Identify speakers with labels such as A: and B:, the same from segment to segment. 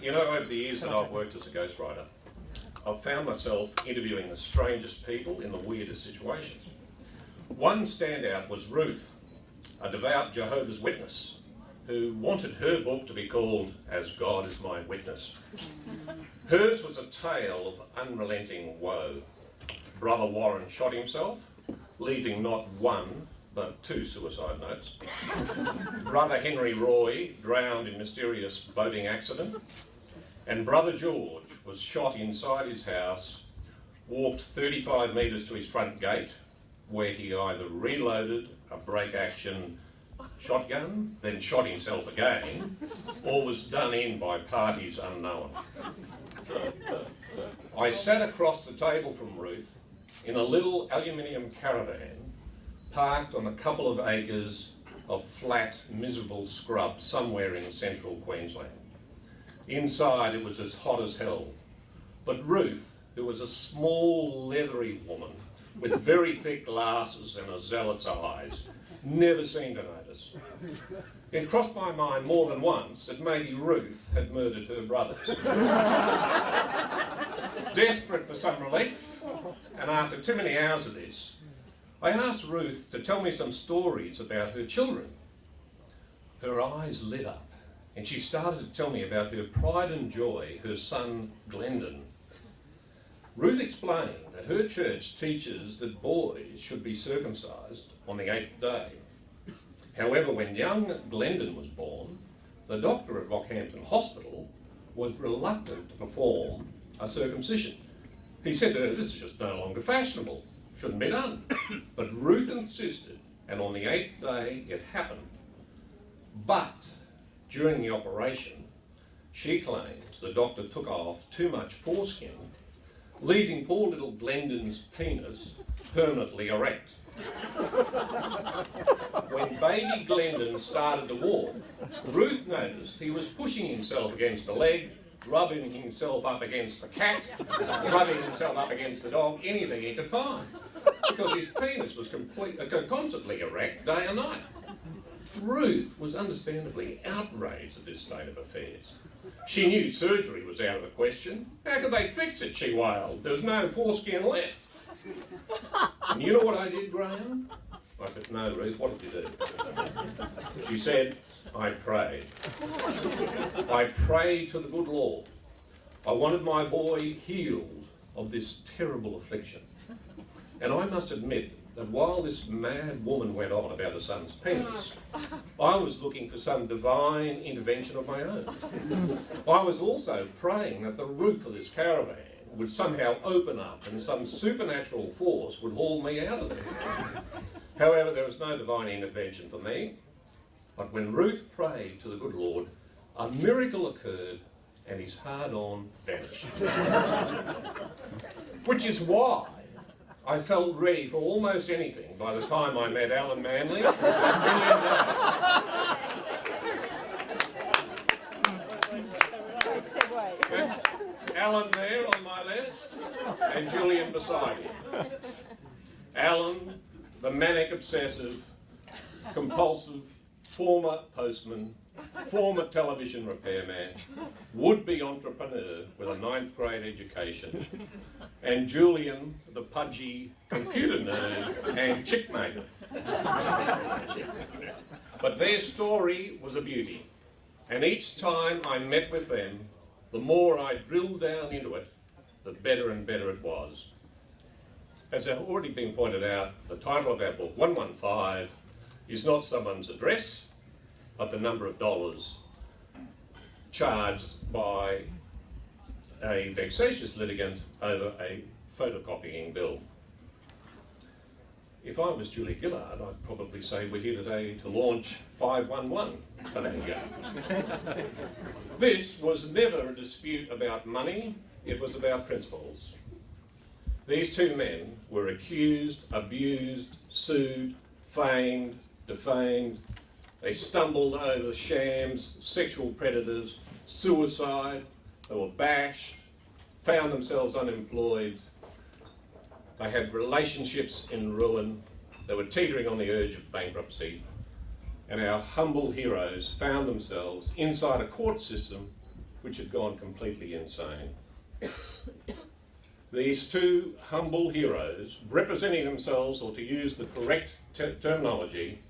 A: You know, over the years that I've worked as a ghostwriter, I've found myself interviewing the strangest people in the weirdest situations. One standout was Ruth, a devout Jehovah's Witness, who wanted her book to be called As God Is My Witness. Hers was a tale of unrelenting woe. Brother Warren shot himself, leaving not one, but 2 suicide notes. Brother Henry Roy drowned in mysterious boating accident. And Brother George was shot inside his house, walked 35 metres to his front gate, where he either reloaded a break-action shotgun, then shot himself again, or was done in by parties unknown. I sat across the table from Ruth in a little aluminium caravan parked on a couple of acres of flat, miserable scrub somewhere in central Queensland. Inside it was as hot as hell, but Ruth, who was a small, leathery woman with very thick glasses and a zealot's eyes, never seemed to notice. It crossed my mind more than once that maybe Ruth had murdered her brothers. Desperate for some relief, and after too many hours of this, I asked Ruth to tell me some stories about her children. Her eyes lit up, and she started to tell me about her pride and joy, her son Glendon. Ruth explained that her church teaches that boys should be circumcised on the 8th day. However, when young Glendon was born, the doctor at Rockhampton Hospital was reluctant to perform a circumcision. He said to her, "This is just no longer fashionable, shouldn't be done." But Ruth insisted, and on the 8th day it happened. But during the operation, she claims the doctor took off too much foreskin, leaving poor little Glendon's penis permanently erect. When baby Glendon started to walk, Ruth noticed he was pushing himself against a leg, rubbing himself up against the cat, rubbing himself up against the dog, anything he could find, because his penis was constantly erect day and night. Ruth was understandably outraged at this state of affairs. She knew surgery was out of the question. How could they fix it, she wailed. There was no foreskin left. And you know what I did, Graeme? I said, "No, Ruth, what did you do?" She said, "I prayed. I prayed to the good Lord. I wanted my boy healed of this terrible affliction. And I must admit that while this mad woman went on about her son's penis, I was looking for some divine intervention of my own. I was also praying that the roof of this caravan would somehow open up and some supernatural force would haul me out of there. However, there was no divine intervention for me. But when Ruth prayed to the good Lord, a miracle occurred and his hard-on vanished. Which is why I felt ready for almost anything by the time I met Alan Manley and Julian Day. That's Alan there on my left and Julian beside him. Alan, the manic obsessive, compulsive, former postman, former television repairman, would-be entrepreneur with a 9th grade education, and Julian, the pudgy computer nerd and chick magnet. But their story was a beauty, and each time I met with them, the more I drilled down into it, the better and better it was. As has already been pointed out, the title of our book, 115, is not someone's address, but the number of dollars charged by a vexatious litigant over a photocopying bill. If I was Julie Gillard, I'd probably say we're here today to launch 511, but there you go. This was never a dispute about money, it was about principles. These two men were accused, abused, sued, famed, defamed. They stumbled over shams, sexual predators, suicide. They were bashed, found themselves unemployed. They had relationships in ruin. They were teetering on the edge of bankruptcy. And our humble heroes found themselves inside a court system which had gone completely insane. These two humble heroes, representing themselves, or to use the correct terminology,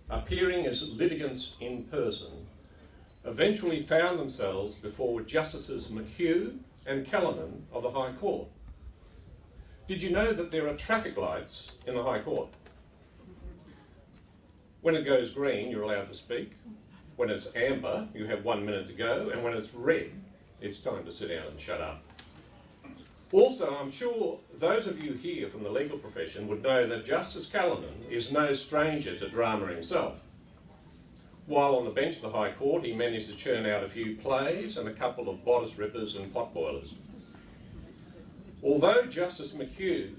A: appearing as litigants in person, eventually found themselves before Justices McHugh and Callanan of the High Court. Did you know that there are traffic lights in the High Court? When it goes green, you're allowed to speak. When it's amber, you have 1 minute to go. And when it's red, it's time to sit down and shut up. Also, I'm sure those of you here from the legal profession would know that Justice Callanan is no stranger to drama himself. While on the bench of the High Court, he managed to churn out a few plays and a couple of bodice rippers and potboilers. Although Justice McHugh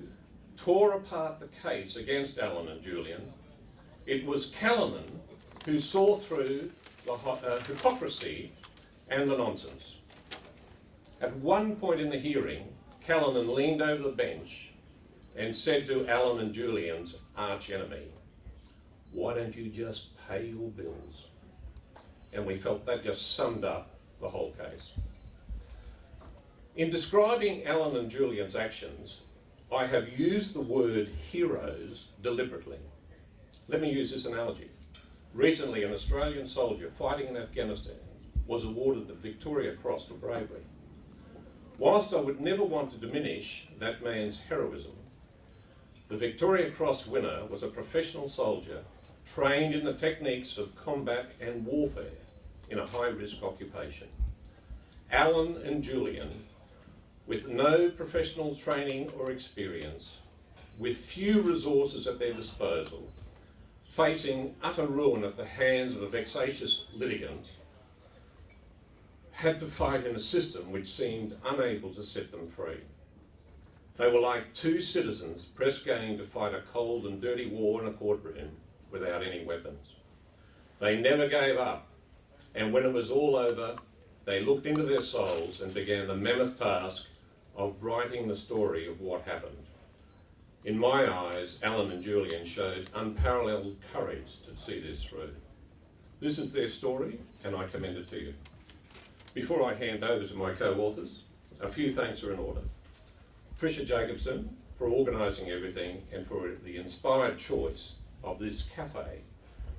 A: tore apart the case against Allen and Julian, it was Callanan who saw through the hypocrisy and the nonsense. At one point in the hearing, Callanan leaned over the bench and said to Allen and Julian's arch-enemy, "Why don't you just pay your bills?" And we felt that just summed up the whole case. In describing Allen and Julian's actions, I have used the word heroes deliberately. Let me use this analogy. Recently, an Australian soldier fighting in Afghanistan was awarded the Victoria Cross for bravery. Whilst I would never want to diminish that man's heroism, the Victoria Cross winner was a professional soldier trained in the techniques of combat and warfare in a high-risk occupation. Allen and Julian, with no professional training or experience, with few resources at their disposal, facing utter ruin at the hands of a vexatious litigant, had to fight in a system which seemed unable to set them free. They were like two citizens press gang to fight a cold and dirty war in a courtroom without any weapons. They never gave up, and when it was all over, they looked into their souls and began the mammoth task of writing the story of what happened. In my eyes, Allen and Julian showed unparalleled courage to see this through. This is their story, and I commend it to you. Before I hand over to my co-authors, a few thanks are in order. Tricia Jacobson for organising everything and for the inspired choice of this cafe,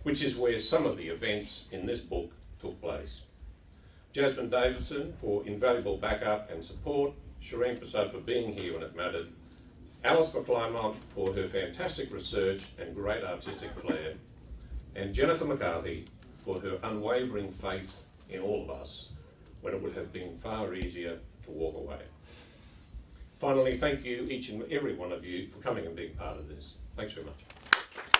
A: which is where some of the events in this book took place. Jasmine Davidson for invaluable backup and support, Shireen Prasad for being here when it mattered, Alice McClymont for her fantastic research and great artistic flair, and Jennifer McCarthy for her unwavering faith in all of us when it would have been far easier to walk away. Finally, thank you, each and every one of you, for coming and being part of this. Thanks very much.